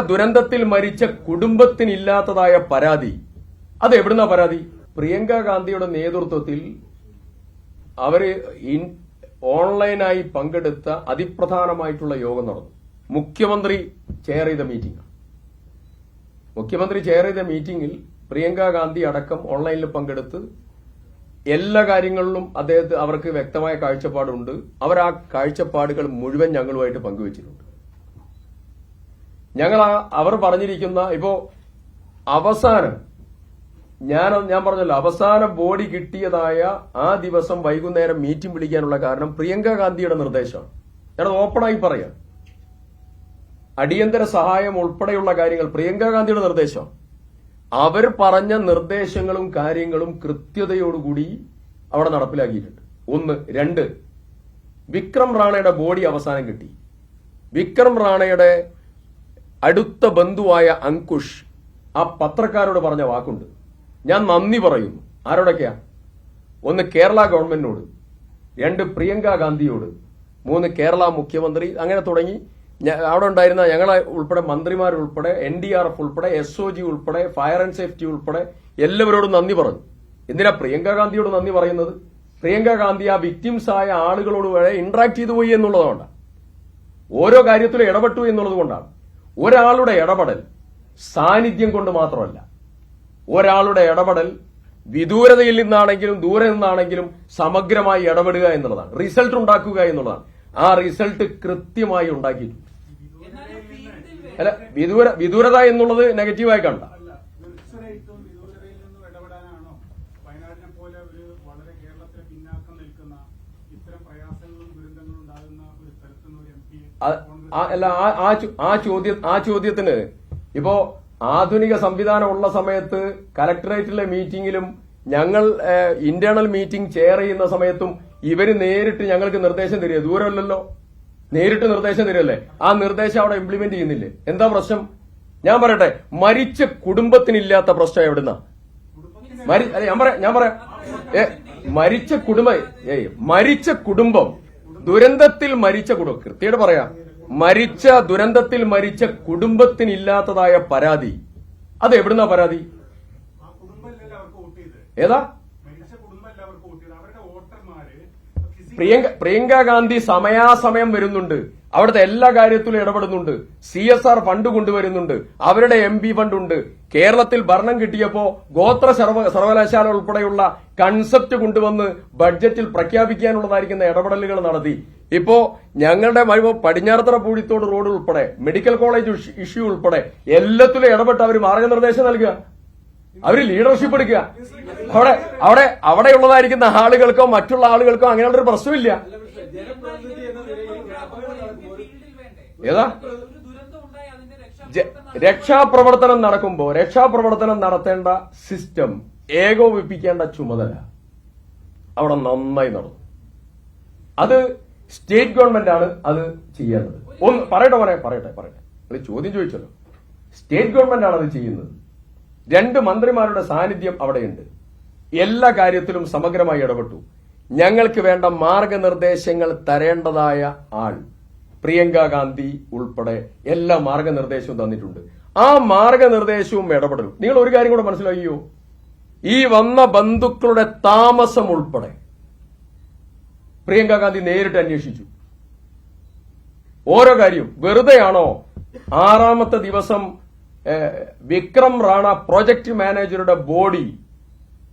ദുരന്തത്തിൽ മരിച്ച കുടുംബത്തിനില്ലാത്തതായ പരാതി. അത് എവിടുന്ന പരാതി? പ്രിയങ്ക ഗാന്ധിയുടെ നേതൃത്വത്തിൽ അവര് ഓൺലൈനായി പങ്കെടുത്ത അതിപ്രധാനമായിട്ടുള്ള യോഗം നടന്നു. മുഖ്യമന്ത്രി ചെയർ ചെയ്ത മീറ്റിംഗിൽ പ്രിയങ്ക ഗാന്ധി അടക്കം ഓൺലൈനിൽ പങ്കെടുത്ത് എല്ലാ കാര്യങ്ങളിലും അവർക്ക് വ്യക്തമായ കാഴ്ചപ്പാടുണ്ട്. അവർ ആ കാഴ്ചപ്പാടുകൾ മുഴുവൻ ഞങ്ങളുമായിട്ട് പങ്കുവച്ചിട്ടുണ്ട്. അവർ പറഞ്ഞിരിക്കുന്ന ഇപ്പോ അവസാനം ഞാൻ പറഞ്ഞല്ലോ, അവസാന ബോഡി കിട്ടിയതായ ആ ദിവസം വൈകുന്നേരം മീറ്റിംഗ് വിളിക്കാനുള്ള കാരണം പ്രിയങ്ക ഗാന്ധിയുടെ നിർദ്ദേശമാണ്. ഞാനത് ഓപ്പണായി പറയാം. അടിയന്തര സഹായം ഉൾപ്പെടെയുള്ള കാര്യങ്ങൾ പ്രിയങ്ക ഗാന്ധിയുടെ നിർദ്ദേശം. അവർ പറഞ്ഞ നിർദ്ദേശങ്ങളും കാര്യങ്ങളും കൃത്യതയോടുകൂടി അവിടെ നടപ്പിലാക്കിയിട്ടുണ്ട്. 1. 2, വിക്രം റാണയുടെ ബോഡി അവസാനം കിട്ടി. വിക്രം റാണയുടെ അടുത്ത ബന്ധുവായ അങ്കുഷ് ആ പത്രക്കാരോട് പറഞ്ഞ വാക്കുണ്ട്. ഞാൻ നന്ദി പറയുന്നു. ആരോടൊക്കെയാ? 1, കേരള ഗവൺമെന്റിനോട്, 2, പ്രിയങ്ക ഗാന്ധിയോട്, 3, കേരള മുഖ്യമന്ത്രി, അങ്ങനെ തുടങ്ങി അവിടെ ഉണ്ടായിരുന്ന ഞങ്ങളെ ഉൾപ്പെടെ മന്ത്രിമാരുൾപ്പെടെ NDRF ഉൾപ്പെടെ SOG ഉൾപ്പെടെ ഫയർ ആൻഡ് സേഫ്റ്റി ഉൾപ്പെടെ എല്ലാവരോടും നന്ദി പറഞ്ഞു. എന്തിനാ പ്രിയങ്ക ഗാന്ധിയോട് നന്ദി പറയുന്നത്? പ്രിയങ്ക ഗാന്ധി ആ വിക്ടിംസ് ആയ ആളുകളോട് വരെ ഇന്ററാക്ട് ചെയ്തു പോയി എന്നുള്ളതുകൊണ്ടാണ്. ഓരോ കാര്യത്തിലും ഇടപെട്ടു എന്നുള്ളത് കൊണ്ടാണ്. ഒരാളുടെ ഇടപെടൽ സാന്നിധ്യം കൊണ്ട് മാത്രമല്ല, ഒരാളുടെ ഇടപെടൽ വിദൂരതയിൽ നിന്നാണെങ്കിലും ദൂരെ നിന്നാണെങ്കിലും സമഗ്രമായി ഇടപെടുക എന്നുള്ളതാണ്, റിസൾട്ട് ഉണ്ടാക്കുക എന്നുള്ളതാണ്. ആ റിസൾട്ട് കൃത്യമായി ഉണ്ടാക്കിയിട്ടുണ്ട്. അല്ല, വിദൂരത എന്നുള്ളത് നെഗറ്റീവായി കണ്ട അല്ല, ആ ചോദ്യത്തിന് ഇപ്പോ ആധുനിക സംവിധാനം ഉള്ള സമയത്ത് കലക്ടറേറ്റിലെ മീറ്റിംഗിലും ഞങ്ങൾ ഇന്റേണൽ മീറ്റിംഗ് ചെയർ ചെയ്യുന്ന സമയത്തും ഇവര് നേരിട്ട് ഞങ്ങൾക്ക് നിർദ്ദേശം തരിക. ദൂരമല്ലല്ലോ, നേരിട്ട് നിർദ്ദേശം തരികയല്ലേ. ആ നിർദ്ദേശം അവിടെ ഇംപ്ലിമെന്റ് ചെയ്യുന്നില്ലേ? എന്താ പ്രശ്നം? ഞാൻ പറയട്ടെ, മരിച്ച കുടുംബത്തിനില്ലാത്ത പ്രശ്നം എവിടുന്ന? ഞാൻ പറയാം മരിച്ച കുടുംബം ദുരന്തത്തിൽ മരിച്ച കുടുംബം കൃത്യമായിട്ട് പറയാം. ദുരന്തത്തിൽ മരിച്ച കുടുംബത്തിനില്ലാത്തതായ പരാതി. അത് എവിടുന്ന പരാതി? ഏതാ? പ്രിയങ്ക ഗാന്ധി സമയാസമയം വരുന്നുണ്ട്, അവിടുത്തെ എല്ലാ കാര്യത്തിലും ഇടപെടുന്നുണ്ട്. CSR ഫണ്ട് കൊണ്ടുവരുന്നുണ്ട്, അവരുടെ MP ഫണ്ടുണ്ട്. കേരളത്തിൽ ഭരണം കിട്ടിയപ്പോ ഗോത്ര സർവകലാശാല ഉൾപ്പെടെയുള്ള കൺസെപ്റ്റ് കൊണ്ടുവന്ന് ബഡ്ജറ്റിൽ പ്രഖ്യാപിക്കാനുള്ളതായിരിക്കുന്ന ഇടപെടലുകൾ നടത്തി. ഇപ്പോ ഞങ്ങളുടെ പടിഞ്ഞാറത്തറ പൂഴിത്തോട് റോഡ് ഉൾപ്പെടെ മെഡിക്കൽ കോളേജ് ഇഷ്യൂ ഉൾപ്പെടെ എല്ലാത്തിലും ഇടപെട്ട് അവർ മാർഗനിർദ്ദേശം നൽകുക, അവര് ലീഡർഷിപ്പ് എടുക്കുക. അവിടെയുള്ളതായിരിക്കുന്ന ആളുകൾക്കോ മറ്റുള്ള ആളുകൾക്കോ അങ്ങനെയുള്ളൊരു പ്രശ്നമില്ല. ഏതാ? രക്ഷാപ്രവർത്തനം നടത്തേണ്ട സിസ്റ്റം ഏകോപിപ്പിക്കേണ്ട ചുമതല അവിടെ നന്നായി നടന്നു. അത് സ്റ്റേറ്റ് ഗവൺമെന്റ് ആണ് അത് ചെയ്യേണ്ടത്. പറയട്ടെ. ചോദ്യം ചോദിച്ചല്ലോ. സ്റ്റേറ്റ് ഗവൺമെന്റ് ആണ് അത് ചെയ്യുന്നത്. 2 മന്ത്രിമാരുടെ സാന്നിധ്യം അവിടെയുണ്ട്. എല്ലാ കാര്യത്തിലും സമഗ്രമായി ഇടപെട്ടു. ഞങ്ങൾക്ക് വേണ്ട മാർഗനിർദ്ദേശങ്ങൾ തരേണ്ടതായ ആൾ പ്രിയങ്ക ഗാന്ധി ഉൾപ്പെടെ എല്ലാ മാർഗനിർദ്ദേശവും തന്നിട്ടുണ്ട്. ആ മാർഗനിർദ്ദേശവും ഇടപെടലും. നിങ്ങൾ ഒരു കാര്യം കൂടെ മനസ്സിലാക്കിയോ? ഈ വന്ന ബന്ധുക്കളുടെ താമസം ഉൾപ്പെടെ പ്രിയങ്ക ഗാന്ധി നേരിട്ട് അന്വേഷിച്ചു. ഓരോ കാര്യം വെറുതെയാണോ? 6ാമത്തെ ദിവസം വിക്രം റാണ പ്രോജക്ട് മാനേജറുടെ ബോഡി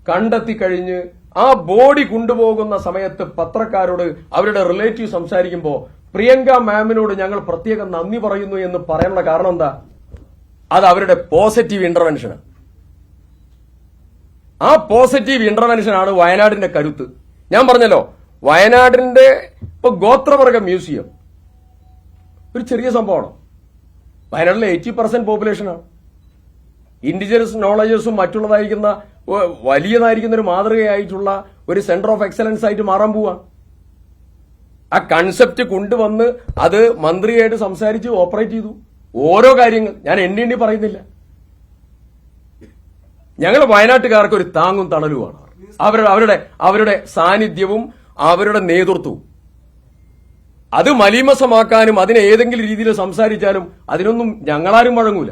കണ്ടെത്തി കഴിഞ്ഞ് ആ ബോഡി കൊണ്ടുപോകുന്ന സമയത്ത് പത്രക്കാരോട് അവരുടെ റിലേറ്റീവ് സംസാരിക്കുമ്പോ പ്രിയങ്ക മാമിനോട് ഞങ്ങൾ പ്രത്യേകം നന്ദി പറയുന്നു എന്ന് പറയാനുള്ള കാരണം എന്താ? അത് അവരുടെ പോസിറ്റീവ് ഇന്റർവെൻഷൻ. ആ പോസിറ്റീവ് ഇന്റർവെൻഷനാണ് വയനാടിന്റെ കരുത്ത്. ഞാൻ പറഞ്ഞല്ലോ, വയനാടിന്റെ ഇപ്പൊ ഗോത്രവർഗ മ്യൂസിയം ഒരു ചെറിയ സംഭവമാണ്. വയനാട്ടിലെ 80% പോപ്പുലേഷനാണ്. ഇൻഡിജിനസ് നോളജസും മറ്റുള്ളതായിരിക്കുന്ന വലിയതായിരിക്കുന്ന ഒരു മാതൃകയായിട്ടുള്ള ഒരു സെന്റർ ഓഫ് എക്സലൻസ് ആയിട്ട് മാറാൻ പോവാണ്. ആ കൺസെപ്റ്റ് കൊണ്ടുവന്ന് അത് മന്ത്രിയായിട്ട് സംസാരിച്ച് ഓപ്പറേറ്റ് ചെയ്തു. ഓരോ കാര്യങ്ങൾ ഞാൻ എണ്ണി പറയുന്നില്ല. ഞങ്ങൾ വയനാട്ടുകാർക്ക് ഒരു താങ്ങും തണലുമാണ് അവരുടെ സാന്നിധ്യവും അവരുടെ നേതൃത്വവും. അത് മലീമസമാക്കാനും അതിനെ ഏതെങ്കിലും രീതിയിൽ സംസാരിച്ചാലും അതിനൊന്നും ഞങ്ങളാരും വഴങ്ങൂല,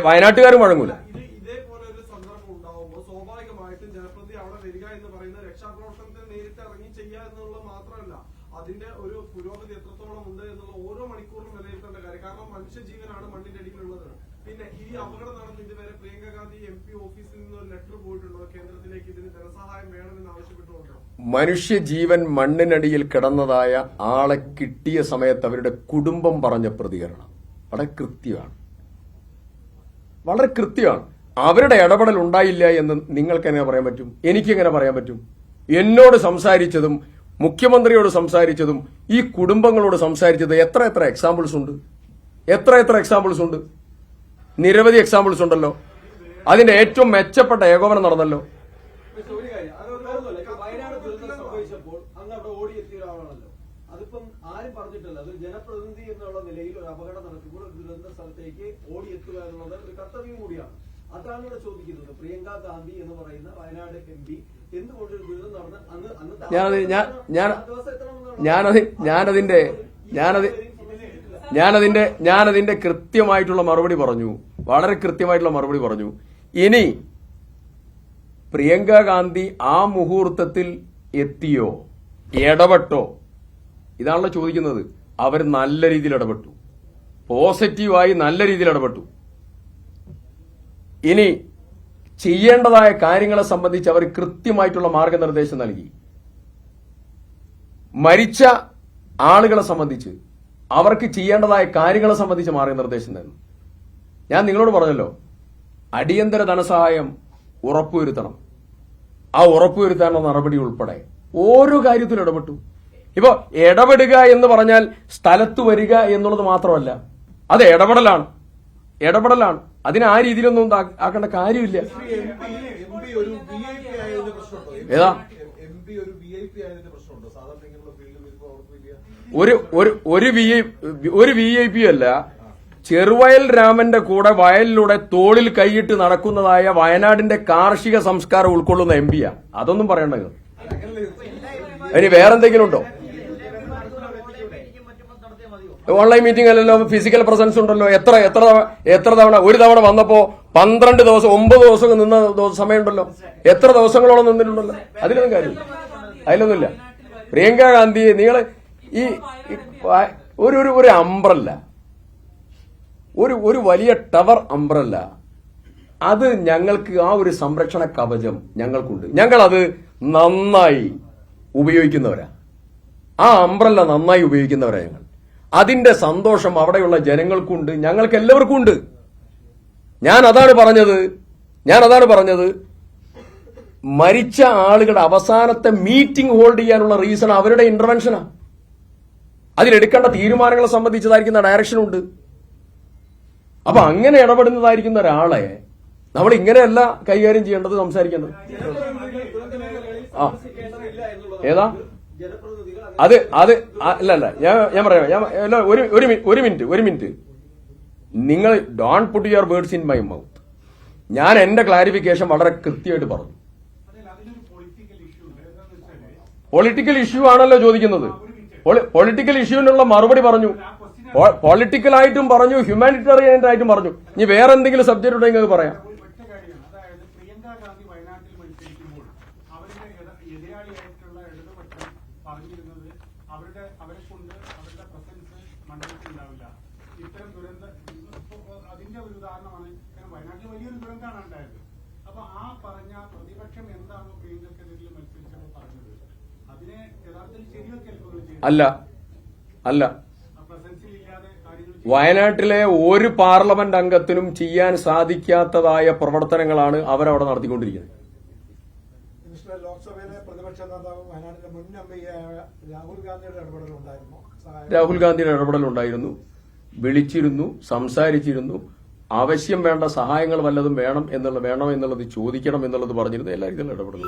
വയനാട്ടുകാരും വഴങ്ങൂല. ഇതേപോലെ ഒരു സന്ദർഭം ഉണ്ടാവുമ്പോൾ സ്വാഭാവികമായിട്ടും ജനപ്രതി അവിടെ വരിക എന്ന് പറയുന്നത് രക്ഷാപ്രവർത്തനത്തെ നേരിട്ട് ഇറങ്ങി ചെയ്യുക എന്നുള്ളത് മാത്രമല്ല, അതിന്റെ ഒരു പുരോഗതി എത്രത്തോളം ഉണ്ട് എന്നുള്ള ഓരോ മണിക്കൂറിലും വിലയിരുത്തേണ്ട കാര്യം. കാരണം മനുഷ്യജീവനാണ് മണ്ണിന്റെ അടിയിലുള്ളത്. പിന്നെ ഈ അപകടം നടന്ന് ഇതുവരെ പ്രിയങ്ക ഗാന്ധി MP ഓഫീസിൽ നിന്ന് ഒരു ലെറ്റർ പോയിട്ടുണ്ടോ കേന്ദ്രത്തിലേക്ക് ഇതിന് ധനസഹായം വേണമെന്ന് ആവശ്യപ്പെട്ടുകൊണ്ടോ? മനുഷ്യജീവൻ മണ്ണിനടിയിൽ കിടന്നതായ ആളെ കിട്ടിയ സമയത്ത് അവരുടെ കുടുംബം പറഞ്ഞ പ്രതികരണം വളരെ കൃത്യമാണ്, വളരെ കൃത്യമാണ്. അവരുടെ ഇടപെടൽ ഉണ്ടായില്ല എന്ന് നിങ്ങൾക്ക് എങ്ങനെ പറയാൻ പറ്റും? എനിക്കെങ്ങനെ പറയാൻ പറ്റും? എന്നോട് സംസാരിച്ചതും മുഖ്യമന്ത്രിയോട് സംസാരിച്ചതും ഈ കുടുംബങ്ങളോട് സംസാരിച്ചത് എത്ര എക്സാമ്പിൾസ് ഉണ്ട്, എത്ര എക്സാമ്പിൾസ് ഉണ്ട്? നിരവധി എക്സാമ്പിൾസ് ഉണ്ടല്ലോ. അതിന്റെ ഏറ്റവും മെച്ചപ്പെട്ട ഏകോപനം നടന്നല്ലോ. വയനാട് ദുരന്തം സംഭവിച്ചപ്പോൾ അങ്ങ് അവിടെ ഓടിയെത്തിയ ഒരാളാണല്ലോ. അതിപ്പം ആരും പറഞ്ഞിട്ടില്ല. അത് ജനപ്രതിനിധി എന്നുള്ള നിലയിൽ ഒരു അപകടം നടക്കുമ്പോൾ ഒരു ദുരന്ത സ്ഥലത്തേക്ക് ഓടിയെത്തുക എന്നുള്ളത് ഒരു കർത്തവ്യം കൂടിയാണ്. അതാണ് ഇവിടെ ചോദിക്കുന്നത്. പ്രിയങ്ക ഗാന്ധി എന്ന് പറയുന്ന വയനാട് MP എന്തുകൊണ്ട് ഒരു ദുരിതം നടന്ന് ഞാനതിന്റെ കൃത്യമായിട്ടുള്ള മറുപടി പറഞ്ഞു, വളരെ കൃത്യമായിട്ടുള്ള മറുപടി പറഞ്ഞു. ഇനി പ്രിയങ്ക ഗാന്ധി ആ മുഹൂർത്തത്തിൽ എത്തിയോ, ഇടപെട്ടോ? ഇതാണല്ലോ ചോദിക്കുന്നത്. അവർ നല്ല രീതിയിൽ ഇടപെട്ടു, പോസിറ്റീവായി നല്ല രീതിയിൽ ഇടപെട്ടു. ഇനി ചെയ്യേണ്ടതായ കാര്യങ്ങളെ സംബന്ധിച്ച് അവർ കൃത്യമായിട്ടുള്ള മാർഗനിർദ്ദേശം നൽകി. മരിച്ച ആളുകളെ സംബന്ധിച്ച് അവർക്ക് ചെയ്യേണ്ടതായ കാര്യങ്ങളെ സംബന്ധിച്ച് മാർഗനിർദ്ദേശം തന്നു. ഞാൻ നിങ്ങളോട് പറഞ്ഞല്ലോ, അടിയന്തര ധനസഹായം ഉറപ്പുവരുത്തണം. ആ ഉറപ്പുവരുത്താനുള്ള നടപടി ഉൾപ്പെടെ ഓരോ കാര്യത്തിലും ഇടപെട്ടു. ഇപ്പോ ഇടപെടുക എന്ന് പറഞ്ഞാൽ സ്ഥലത്ത് വരിക എന്നുള്ളത് മാത്രമല്ല, അത് ഇടപെടലാണ്. അതിന് ആ രീതിയിലൊന്നും ആക്കേണ്ട കാര്യമില്ല. ഏതാ ഒരു VIP അല്ല, ചെറുവയൽ രാമന്റെ കൂടെ വയലിലൂടെ തോളിൽ കൈയിട്ട് നടക്കുന്നതായ വയനാടിന്റെ കാർഷിക സംസ്കാരം ഉൾക്കൊള്ളുന്ന MP യാ. അതൊന്നും പറയണ്ടത്. ഇനി വേറെന്തെങ്കിലും ഉണ്ടോ? ഓൺലൈൻ മീറ്റിംഗ് അല്ലല്ലോ, ഫിസിക്കൽ പ്രസൻസ് ഉണ്ടല്ലോ. എത്ര തവണ? ഒരു തവണ വന്നപ്പോ 12 ദിവസം 9 ദിവസം നിന്ന സമയമുണ്ടല്ലോ. എത്ര ദിവസങ്ങളോളം നിന്നിട്ടുണ്ടല്ലോ. അതിലൊന്നുമില്ല. പ്രിയങ്ക ഗാന്ധി നിങ്ങൾ ഈ ഒരു അംബ്രല്ല, ഒരു വലിയ ടവർ അംബ്രല്ല, അത് ഞങ്ങൾക്ക് ആ ഒരു സംരക്ഷണ കവചം ഞങ്ങൾക്കുണ്ട്. ഞങ്ങളത് നന്നായി ഉപയോഗിക്കുന്നവരാ. ആ അംബ്രല്ല നന്നായി ഉപയോഗിക്കുന്നവരാ ഞങ്ങൾ. അതിന്റെ സന്തോഷം അവിടെയുള്ള ജനങ്ങൾക്കുണ്ട്, ഞങ്ങൾക്ക് എല്ലാവർക്കും ഉണ്ട്. ഞാൻ അതാണ് പറഞ്ഞത്. മരിച്ച ആളുകളുടെ അവസാനത്തെ മീറ്റിംഗ് ഹോൾഡ് ചെയ്യാനുള്ള റീസൺ അവരുടെ ഇന്റർവെൻഷനാ. അതിലെടുക്കേണ്ട തീരുമാനങ്ങളെ സംബന്ധിച്ചതായിരിക്കുന്ന ഡയറക്ഷനുണ്ട്. അപ്പൊ അങ്ങനെ ഇടപെടുന്നതായിരിക്കുന്ന ഒരാളെ നമ്മൾ ഇങ്ങനെയല്ല കൈകാര്യം ചെയ്യേണ്ടത്, സംസാരിക്കേണ്ടത്. ഏതാ അത് അല്ല ഞാൻ പറയാം. ഒരു മിനിറ്റ്. നിങ്ങൾ don't put your words in my mouth. ഞാൻ എന്റെ ക്ലാരിഫിക്കേഷൻ വളരെ കൃത്യമായിട്ട് പറഞ്ഞു. പൊളിറ്റിക്കൽ ഇഷ്യൂ ആണല്ലോ ചോദിക്കുന്നത്. പൊളിറ്റിക്കൽ ഇഷ്യൂവിനുള്ള മറുപടി പറഞ്ഞു. പൊളിറ്റിക്കലായിട്ടും പറഞ്ഞു, ഹ്യൂമാനിറ്റേറിയൻ ആയിട്ടും പറഞ്ഞു. ഇനി വേറെ എന്തെങ്കിലും സബ്ജക്ട് ഉണ്ടെങ്കിൽ പറയാം. അതിന്റെ ഒരു ഉദാഹരണമാണ്. വയനാട്ടിൽ വലിയൊരു ദുരന്തമാണ് ഉണ്ടായത്. അപ്പൊ ആ പറഞ്ഞ പ്രതിപക്ഷം എന്താണോ പ്രിയങ്കക്കെതിരെ മത്സരിച്ചപ്പോൾ പറഞ്ഞത്, അതിനെ യഥാർത്ഥത്തിൽ ശരിവെക്കൽ അല്ല. വയനാട്ടിലെ ഒരു പാർലമെന്റ് അംഗത്തിനും ചെയ്യാൻ സാധിക്കാത്തതായ പ്രവർത്തനങ്ങളാണ് അവരവിടെ നടത്തിക്കൊണ്ടിരിക്കുന്നത്. ലോക്സഭയിലെ പ്രതിപക്ഷ നേതാവ് വയനാട്ടിലെ മുൻ എംപിയായ രാഹുൽ ഗാന്ധിയുടെ ഇടപെടലുണ്ടായിരുന്നു. വിളിച്ചിരുന്നു, സംസാരിച്ചിരുന്നു. ആവശ്യം വേണ്ട സഹായങ്ങൾ വല്ലതും വേണം എന്നുള്ളത് ചോദിക്കണം എന്നുള്ളത് പറഞ്ഞിരുന്നു. എല്ലാവരും ഇടപെടുന്നു.